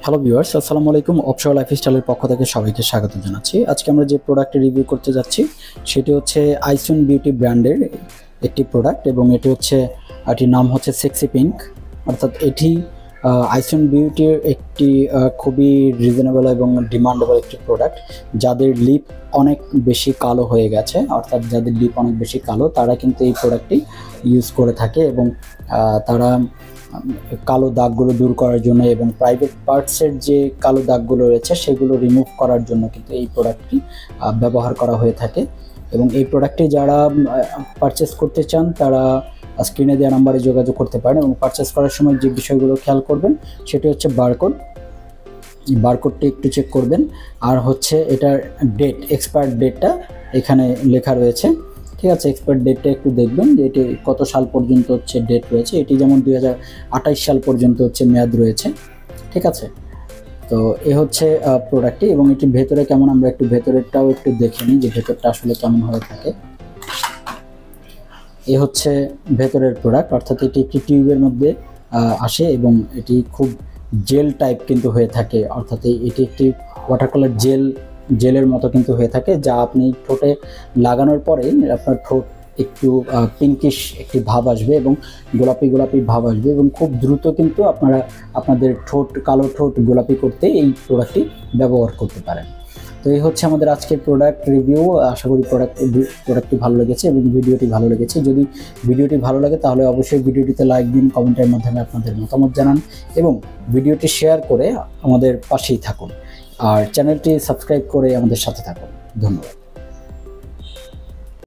Hello viewers, আসসালামু আলাইকুম। অপসরা লাইফস্টাইলের পক্ষ থেকে সবাইকে স্বাগত জানাচ্ছি। আজকে আমরা যে প্রোডাক্টটি রিভিউ করতে যাচ্ছি সেটি হচ্ছে আইসন বিউটি ব্র্যান্ডের একটি প্রোডাক্ট এবং এটির নাম হচ্ছে সেক্সি পিঙ্ক। অর্থাৎ এটি আইসন বিউটির একটি খুবই রিজনেবল এবং ডিমান্ডেবল একটি প্রোডাক্ট। যাদের লিপ অনেক বেশি কালো হয়ে গেছে, অর্থাৎ যাদের লিপ অনেক বেশি কালো, তারা কিন্তু এই প্রোডাক্টটি ইউজ করে থাকে এবং তারা কালো দাগগুলো দূর করার জন্য এবং প্রাইভেট পার্টসের যে কালো দাগগুলো রয়েছে সেগুলো রিমুভ করার জন্য কিন্তু এই প্রোডাক্টটি ব্যবহার করা হয়ে থাকে। এবং এই প্রোডাক্টটি যারা পারচেস করতে চান তারা স্ক্রিনে দেওয়া নাম্বারে যোগাযোগ করতে পারেন এবং পারচেস করার সময় যে বিষয়গুলো খেয়াল করবেন সেটি হচ্ছে বারকোডটি একটু চেক করবেন, আর হচ্ছে এটার এক্সপায়ার ডেটটা এখানে লেখা রয়েছে। ঠিক আছে, এক্সপায়ার ডেটটা একটু দেখবেন যে এটি কত সাল পর্যন্ত হচ্ছে ডেট রয়েছে। এটি যেমন 2028 সাল পর্যন্ত হচ্ছে মেয়াদ রয়েছে। ঠিক আছে, তো এ হচ্ছে প্রোডাক্টটি এবং এটি ভেতরে কেমন, আমরা একটু ভেতরেরটাও একটু দেখে নিই যে ভেতরটা আসলে কেমন হয়ে থাকে। এ হচ্ছে ভেতরের প্রোডাক্ট, অর্থাৎ এটি একটি টিউবের মধ্যে আসে এবং এটি খুব জেল টাইপ কিন্তু হয়ে থাকে, অর্থাৎ এটি একটি ওয়াটার কালার জেলের মতো কিন্তু হয়ে থাকে, যা আপনি ঠোঁটে লাগানোর পরে আপনার ঠোঁট একটু পিঙ্কিশ একটি ভাব আসবে এবং গোলাপি গোলাপি ভাব আসবে এবং খুব দ্রুত কিন্তু আপনারা আপনাদের কালো ঠোঁট গোলাপি করতে এই প্রোডাক্টটি ব্যবহার করতে পারেন। তো এই হচ্ছে আমাদের আজকের প্রোডাক্ট রিভিউ। আশা করি প্রোডাক্টটি ভালো লেগেছে এবং ভিডিওটি ভালো লেগেছে। যদি ভিডিওটি ভালো লাগে তাহলে অবশ্যই ভিডিওটিতে লাইক দিন, কমেন্টের মাধ্যমে আপনাদের মতামত জানান এবং ভিডিওটি শেয়ার করে আমাদের পাশেই থাকুন, আর চ্যানেলটি সাবস্ক্রাইব করে আমাদের সাথে থাকুন। ধন্যবাদ।